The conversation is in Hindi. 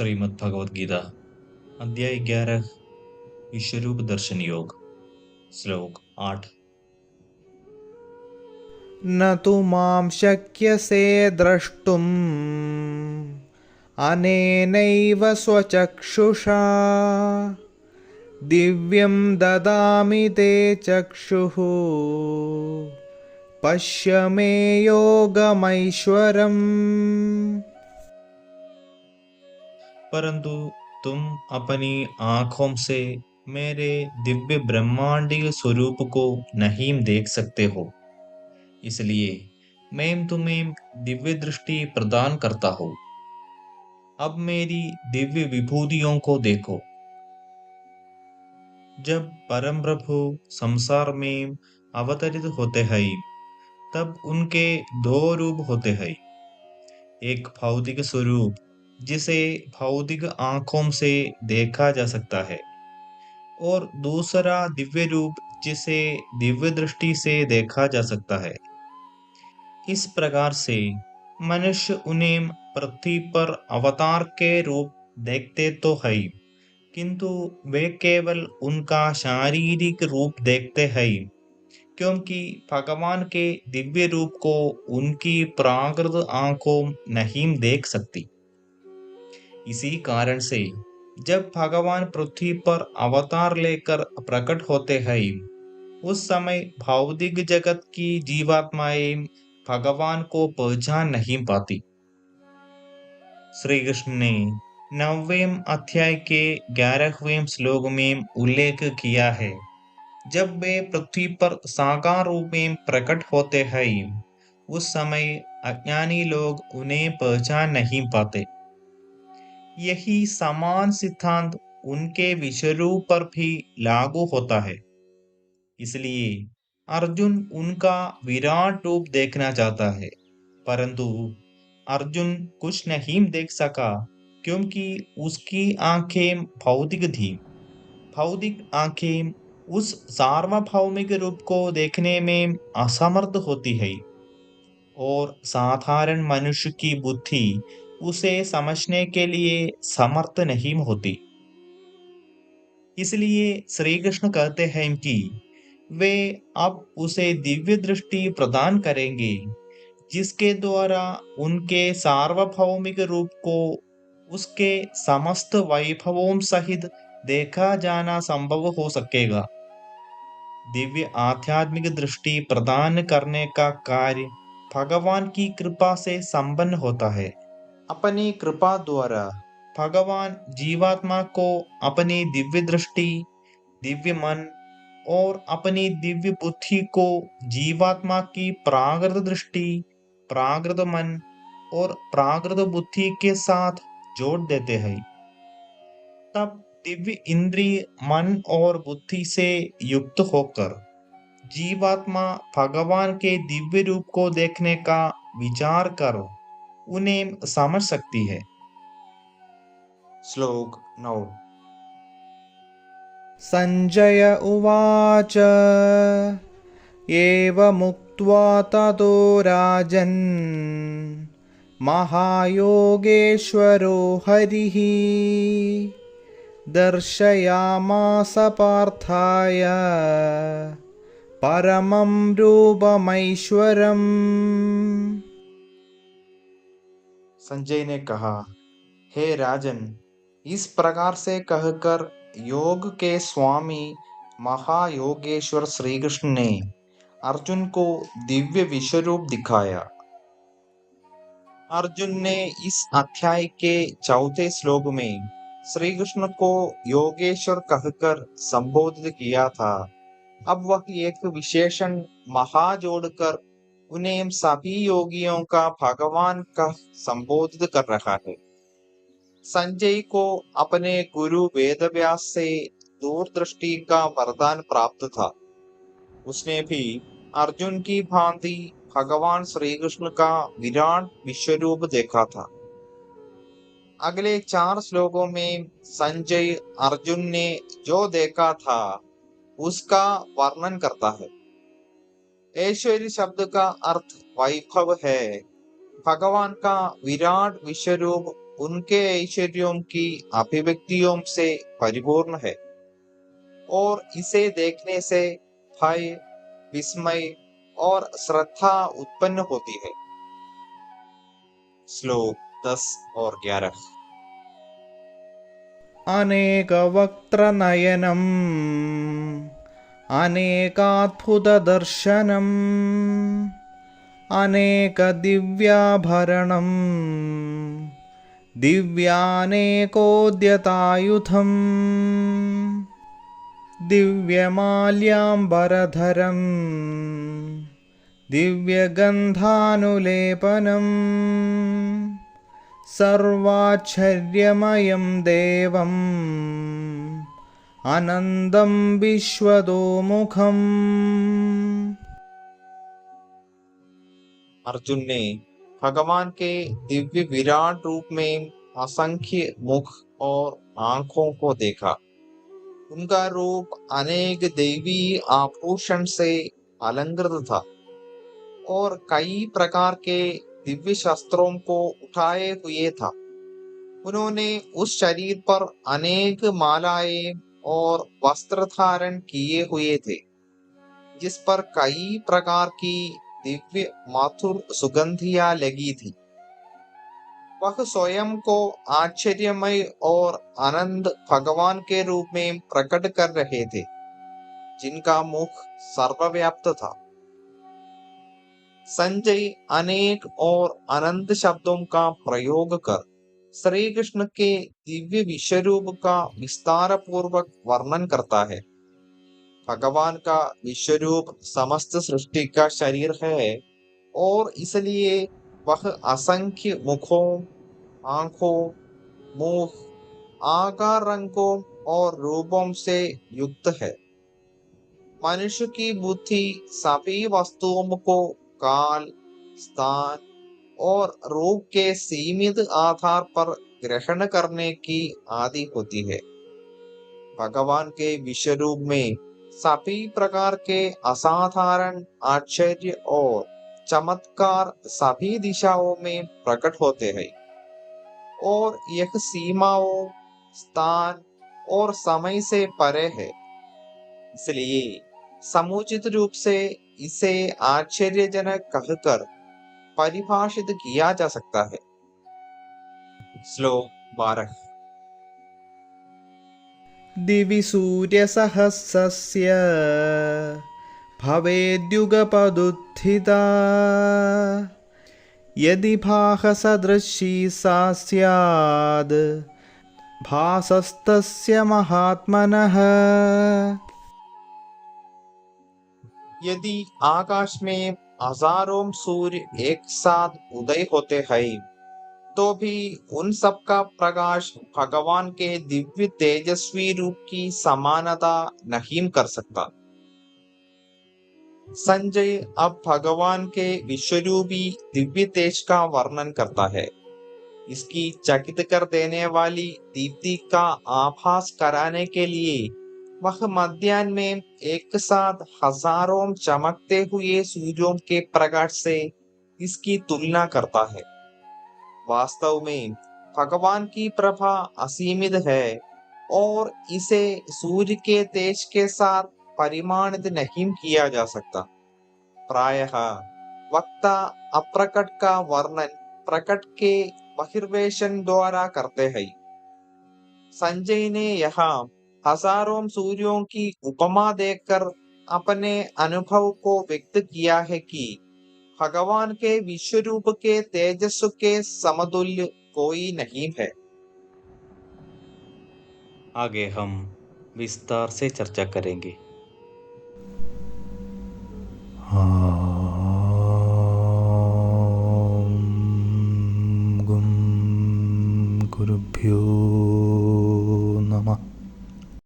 श्रीमद् भगवद गीता अध्याय 11 विश्वरूप दर्शन योग श्लोक 8। न तु मां शक्यसे द्रष्टुम् अनेनैव स्वचक्षुषा दिव्यं ददामि ते चक्षुः पश्य मे योगमैश्वरम्। परंतु तुम अपनी आंखों से मेरे दिव्य ब्रह्मांडीय स्वरूप को नहीं देख सकते हो, इसलिए मैं तुम्हें दिव्य दृष्टि प्रदान करता हूँ। अब मेरी दिव्य विभूतियों को देखो। जब परम प्रभु संसार में अवतरित होते हैं, तब उनके दो रूप होते हैं। एक भौतिक स्वरूप जिसे भौतिक आंखों से देखा जा सकता है, और दूसरा दिव्य रूप जिसे दिव्य दृष्टि से देखा जा सकता है। इस प्रकार से मनुष्य उन्हें पृथ्वी पर अवतार के रूप देखते तो है, किंतु वे केवल उनका शारीरिक रूप देखते हैं, क्योंकि भगवान के दिव्य रूप को उनकी प्राकृत आंखों नहीं देख सकती। इसी कारण से जब भगवान पृथ्वी पर अवतार लेकर प्रकट होते हैं, उस समय भौतिक जगत की जीवात्माएं भगवान को पहचान नहीं पाती। श्री कृष्ण ने 9वें अध्याय के 11वें श्लोक में उल्लेख किया है, जब वे पृथ्वी पर साकार रूप में प्रकट होते हैं, उस समय अज्ञानी लोग उन्हें पहचान नहीं पाते। यही समान सिद्धांत उनके विश्वरूप पर भी लागू होता है। इसलिए अर्जुन उनका विराट रूप देखना चाहता है, परंतु अर्जुन कुछ नहीं देख सका, क्योंकि उसकी आंखें भौतिक थी। भौतिक आंखें उस सार्वभौमिक रूप को देखने में असमर्थ होती है, और साधारण मनुष्य की बुद्धि उसे समझने के लिए समर्थ नहीं होती। इसलिए श्री कृष्ण कहते हैं कि वे अब उसे दिव्य दृष्टि प्रदान करेंगे, जिसके द्वारा उनके सार्वभौमिक रूप को उसके समस्त वैभवों सहित देखा जाना संभव हो सकेगा। दिव्य आध्यात्मिक दृष्टि प्रदान करने का कार्य भगवान की कृपा से संपन्न होता है। अपनी कृपा द्वारा भगवान जीवात्मा को अपनी दिव्य दृष्टि, दिव्य मन और अपनी दिव्य बुद्धि को जीवात्मा की प्राकृत दृष्टि, प्राकृत मन और प्राकृत बुद्धि के साथ जोड़ देते हैं। तब दिव्य इंद्रिय मन और बुद्धि से युक्त होकर जीवात्मा भगवान के दिव्य रूप को देखने का विचार कर उन्हें समझ सकती है। श्लोक 9। सञ्जय उवाच एवमुक्त्वा ततो राजन् महायोगेश्वरो हरिः दर्शयामास पार्थाय परमं रूपमैश्वरम्। संजय ने कहा, हे राजन, इस प्रकार से कहकर योग के स्वामी महायोगेश्वर श्री कृष्ण ने अर्जुन को दिव्य विश्वरूप दिखाया। अर्जुन ने इस अध्याय के 4 श्लोक में श्री कृष्ण को योगेश्वर कहकर संबोधित किया था। अब वह एक विशेषण महा जोड़कर उन्हें सभी योगियों का भगवान का संबोधित कर रहा है। संजय को अपने गुरु वेदव्यास से दूरदृष्टि का वरदान प्राप्त था। उसने भी अर्जुन की भांति भगवान श्री कृष्ण का विराट विश्वरूप देखा था। अगले 4 श्लोकों में संजय अर्जुन ने जो देखा था उसका वर्णन करता है। ऐश्वर्य शब्द का अर्थ वैभव है। भगवान का विराट विश्वरूप उनके ऐश्वर्यों की अभिव्यक्तियों से परिपूर्ण है और इसे देखने से भय, विस्मय और श्रद्धा उत्पन्न होती है। श्लोक 10 और 11। अनेकवक्त्रनयनम् अनेकाद्भुतदर्शनम् अनेकदिव्याभरणम् दिव्यानेकोद्यतायुधम् दिव्यमाल्याम्बरधरम् दिव्यगन्धानुलेपनम् सर्वाश्चर्यमयं देवम् आनन्दं विश्वतोमुखम्। अर्जुन ने भगवान के दिव्य विराट रूप में असंख्य मुख और आंखों को देखा। उनका रूप अनेक दैवी आभूषण से अलंकृत था और कई प्रकार के दिव्य शस्त्रों को उठाए हुए था। उन्होंने उस शरीर पर अनेक मालाएं और वस्त्र धारण किए हुए थे, जिस पर कई प्रकार की दिव्य मधुर सुगंधियां लगी थी। वह स्वयं को आश्चर्यमय और आनंद भगवान के रूप में प्रकट कर रहे थे, जिनका मुख सर्वव्याप्त था। संजय अनेक और अनंत शब्दों का प्रयोग कर श्री कृष्ण के दिव्य विश्वरूप का विस्तार पूर्वक वर्णन करता है। भगवान का विश्वरूप समस्त सृष्टि का शरीर है और इसलिए वह असंख्य मुखों, आंखों, मुख, आकार, रंगों और रूपों से युक्त है। मनुष्य की बुद्धि सभी वस्तुओं को काल, स्थान और रूप के सीमित आधार पर ग्रहण करने की आदि होती है। भगवान के विश्वरूप में सभी प्रकार के असाधारण आश्चर्य और चमत्कार सभी दिशाओं में प्रकट होते हैं और यह सीमाओं, स्थान और समय से परे है। इसलिए समुचित रूप से इसे आश्चर्यजनक कहकर परिभाषित किया जा सकता है। श्लोक 12। दिवि सूर्यसहस्रस्य भवेद्युगपदुत्थिता यदि भाससदृशी सा स्याद् भासस्तस्य महात्मनः। यदि आकाश में हजारों सूर्य एक साथ उदय होते हैं, तो भी उन सब का प्रकाश भगवान के दिव्य तेजस्वी रूप की समानता नहीं कर सकता। संजय अब भगवान के विश्वरूपी दिव्य तेज का वर्णन करता है। इसकी चकित कर देने वाली दीप्ति का आभास कराने के लिए वह मध्याह्न में एक साथ हजारों चमकते हुए सूर्यों के प्रकाश से इसकी तुलना करता है। वास्तव में भगवान की प्रभा असीमित है और इसे सूर्य के तेज के साथ परिमाणित नहीं किया जा सकता। प्रायः वक्ता अप्रकट का वर्णन प्रकट के बहिर्वेशन द्वारा करते हैं। संजय ने यहाँ हजारों सूर्यों की उपमा देकर अपने अनुभव को व्यक्त किया है कि भगवान के विश्वरूप के तेजस्व के समतुल्य कोई नहीं है। आगे हम विस्तार से चर्चा करेंगे। गुं गुरुभ्यो